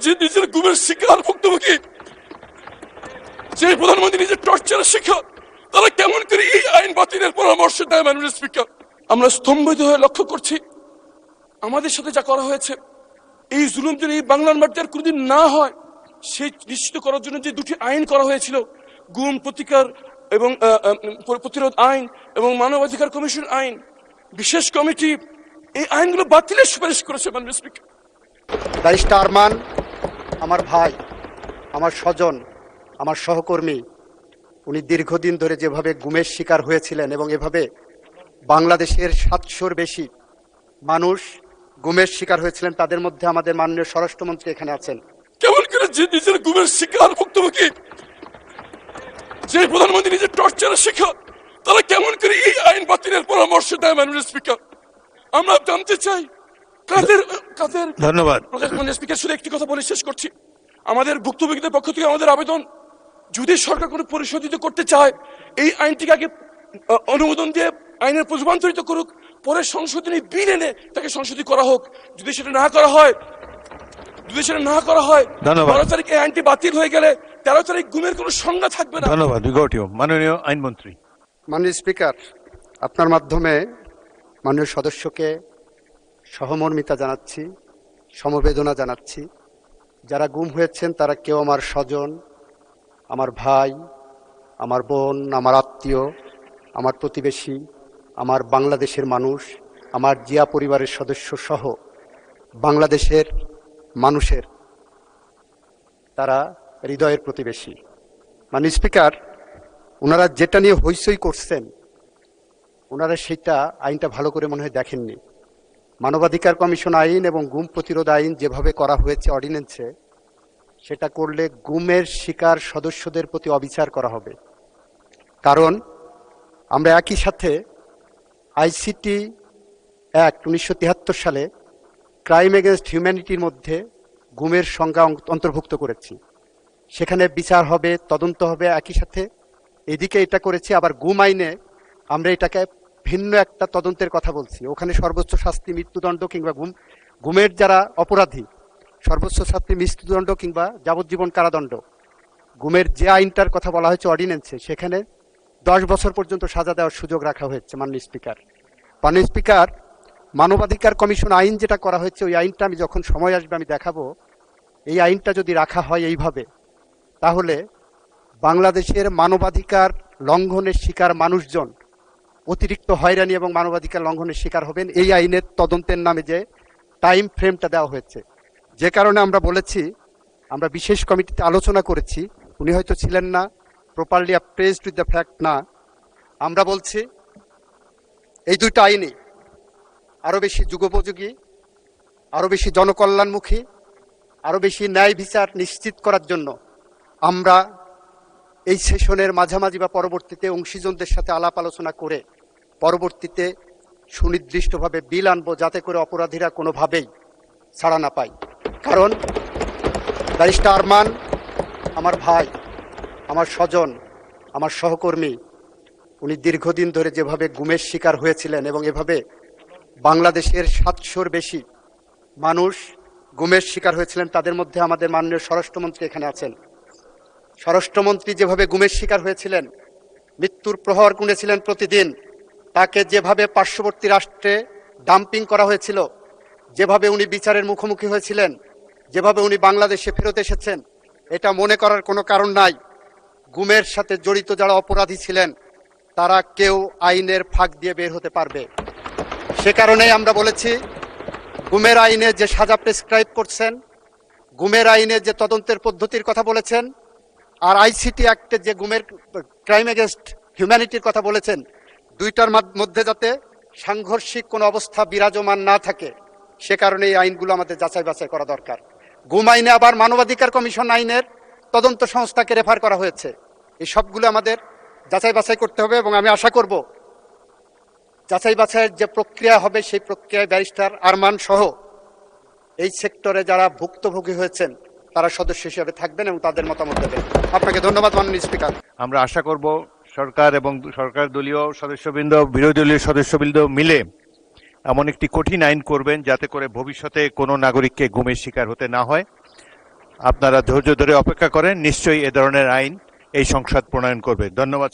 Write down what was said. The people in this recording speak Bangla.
যে নিজের গুমের শিকার ভুক্তভোগী, যে প্রধানমন্ত্রী নিজের টর্চারের শিকার, তারা কেমন করে এই আইন বাতিলের পরামর্শ দেয়? মাননীয় স্পিকার, আমরা স্তম্ভিত হয়ে লক্ষ্য করছি আমাদের সাথে যা করা হয়েছে। এই জুলুম যেন এই বাংলার মাটিতে আর কোনোদিন না হয় সেই নিশ্চিত করার জন্য যে দুটি আইন করা হয়েছিল, গুম প্রতিকার এবং প্রতিরোধ আইন এবং মানবাধিকার কমিশন আইন, বিশেষ কমিটি এই আইনগুলো বাতিলের সুপারিশ করেছে। মাননীয় স্পিকার, ব্যারিস্টার আরমান আমার ভাই, আমার স্বজন, আমার সহকর্মী। উনি দীর্ঘদিন ধরে যেভাবে গুমের শিকার হয়েছিলেন এবং এভাবে বাংলাদেশের 700-র বেশি মানুষ গুমের শিকার হয়েছিলেন, তাদের মধ্যে আমাদের মাননীয় স্বরাষ্ট্রমন্ত্রী এখানে আছেন। কেমন করে যে নিজের গুমের শিকার ভুক্তভোগী, যে প্রধানমন্ত্রী নিজের টর্চারের শিকার, তারা কেমন করে এই আইন বাতিলের পরামর্শ দেয়? মাননীয় স্পিকার, আমরা জানতে চাই কাদের কাদের। ধন্যবাদ মাননীয় স্পিকার, শুধু একটি কথা বলে শেষ করছি। আমাদের ভুক্তভোগীদের পক্ষ থেকে আমাদের আবেদন, যদি সরকার কোনো পরিশোধিত করতে চায় এই আইনটিকে আগে অনুমোদন দিয়ে আইনের রূপান্তরিত করুক, পরে সংশোধনী বিল এনে তাকে সংশোধিত করা হোক। যদি সেটা না করা হয়, 12 তারিখ এই আইনটি বাতিল হয়ে গেলে 13 তারিখ গুমের কোনো সংজ্ঞা থাকবে না। ধন্যবাদ। মাননীয় আইনমন্ত্রী। মাননীয় স্পিকার, আপনার মাধ্যমে মাননীয় সদস্যকে সহমর্মিতা জানাচ্ছি, সমবেদনা জানাচ্ছি। যারা গুম হয়েছেন তারা কেউ আমার স্বজন, আমার ভাই, আমার বোন, আমার আত্মীয়, আমার প্রতিবেশী, আমার বাংলাদেশের মানুষ, আমার জিয়া পরিবারের সদস্য সহ বাংলাদেশের মানুষের তারা হৃদয়ের প্রতিবেশী। মাননীয় স্পিকার, ওনারা যেটা নিয়ে হইচই করছেন, ওনারা সেটা আইনটা ভালো করে মনে হয় দেখেননি। মানবাধিকার কমিশন আইন এবং গুম প্রতিরোধ আইন যেভাবে করা হয়েছে অর্ডিন্যান্সে, সেটা করলে গুমের শিকার সদস্যদের প্রতি অবিচার করা হবে। কারণ আমরা একই সাথে আইসিটি অ্যাক্ট 1973 সালে ক্রাইম এগেনস্ট হিউম্যানিটির মধ্যে গুমের সংজ্ঞা অন্তর্ভুক্ত করেছি। সেখানে বিচার হবে, তদন্ত হবে। একই সাথে এদিকে এটা করেছি, আবার গুম আইনে আমরা এটাকে ভিন্ন একটা তদন্তের কথা বলছি। ওখানে সর্বোচ্চ শাস্তি মৃত্যুদণ্ড কিংবা গুমের যারা অপরাধী সর্বোচ্চ শাস্তি মৃত্যুদণ্ড কিংবা যাবজ্জীবন কারাদণ্ড। গুমের যে আইনটার কথা বলা হয়েছে অর্ডিন্যান্সে, সেখানে 10 বছর পর্যন্ত সাজা দেওয়ার সুযোগ রাখা হয়েছে। মাননীয় স্পিকার, মানবাধিকার কমিশন আইন যেটা করা হয়েছে, ওই আইনটা আমি যখন সময় আসবে আমি দেখাবো। এই আইনটা যদি রাখা হয় এইভাবে, তাহলে বাংলাদেশের মানবাধিকার লঙ্ঘনের শিকার মানুষজন অতিরিক্ত হয়রানি এবং মানবাধিকার লঙ্ঘনের শিকার হবেন। এই আইনের তদন্তের নামে যে টাইম ফ্রেমটা দেওয়া হয়েছে, যে কারণে আমরা বলেছি, আমরা বিশেষ কমিটিতে আলোচনা করেছি, উনি হয়তো ছিলেন না, প্রপারলি অ্যাপ্রেজড উইথ দ্য ফ্যাক্ট না। আমরা বলছি এই দুইটা আইনই আরও বেশি যুগোপযোগী, আরও বেশি জনকল্যাণমুখী, আরও বেশি ন্যায় বিচার নিশ্চিত করার জন্য আমরা এই সেশনের মাঝামাঝি বা পরবর্তীতে অংশীজনদের সাথে আলাপ আলোচনা করে পরবর্তীতে সুনির্দিষ্টভাবে বিল আনবো, যাতে করে অপরাধীরা কোনোভাবেই ছাড়া না পায়। কারণ ব্যারিস্টার আরমান আমার ভাই, আমার স্বজন, আমার সহকর্মী। উনি দীর্ঘদিন ধরে যেভাবে গুমের শিকার হয়েছিলেন এবং এভাবে বাংলাদেশের 700-র বেশি মানুষ গুমের শিকার হয়েছিলেন, তাদের মধ্যে আমাদের মাননীয় স্বরাষ্ট্রমন্ত্রী এখানে আছেন। স্বরাষ্ট্রমন্ত্রী যেভাবে গুমের শিকার হয়েছিলেন, মৃত্যুর প্রহর গুনেছিলেন প্রতিদিন, তাকে যেভাবে পার্শ্ববর্তী রাষ্ট্রে ডাম্পিং করা হয়েছিল, যেভাবে উনি বিচারের মুখোমুখি হয়েছিলেন, যেভাবে উনি বাংলাদেশে ফেরত এসেছেন, এটা মনে করার কোনো কারণ নাই। গুমের সাথে জড়িত যারা অপরাধী ছিলেন, তারা কেউ আইনের ফাঁক দিয়ে বের হতে পারবে। সে কারণেই আমরা বলেছি, গুমের আইনে যে সাজা প্রেসক্রাইব করছেন, গুমের আইনে যে তদন্তের পদ্ধতির কথা বলেছেন, আর আইসিটি অ্যাক্টে যে গুমের ক্রাইম এগেনস্ট হিউম্যানিটির কথা বলেছেন, দুইটার মধ্যে যাতে সাংঘর্ষিক কোনো অবস্থা বিরাজমান না থাকে, সে কারণে এই আইনগুলো আমাদের যাচাই বাছাই করা দরকার। গুম আইনে আবার মানবাধিকার কমিশন আইনের তদন্ত সংস্থাকে রেফার করা হয়েছে। এই সবগুলো আমাদের যাচাই বাছাই করতে হবে এবং আমি আশা করব যাচাই বাছাইয়ের যে প্রক্রিয়া হবে, সেই প্রক্রিয়ায় ব্যারিস্টার আরমান সহ এই সেক্টরে যারা ভুক্তভোগী হয়েছেন তারা সদস্য হিসেবে থাকবেন এবং তাদের মতামত দেবেন। আপনাকে ধন্যবাদ মাননীয় স্পিকার। আমরা আশা করব সরকার এবং সরকার দলীয় সদস্যবৃন্দ, বিরোধী দলীয় সদস্যবৃন্দ মিলে এমন একটি কঠিন আইন করবেন, যাতে করে ভবিষ্যতে কোনো নাগরিককে গুমের শিকার হতে না হয়। আপনারা ধৈর্য ধরে অপেক্ষা করেন, নিশ্চয়ই এ ধরনের আইন এই সংসদ প্রণয়ন করবে। ধন্যবাদ।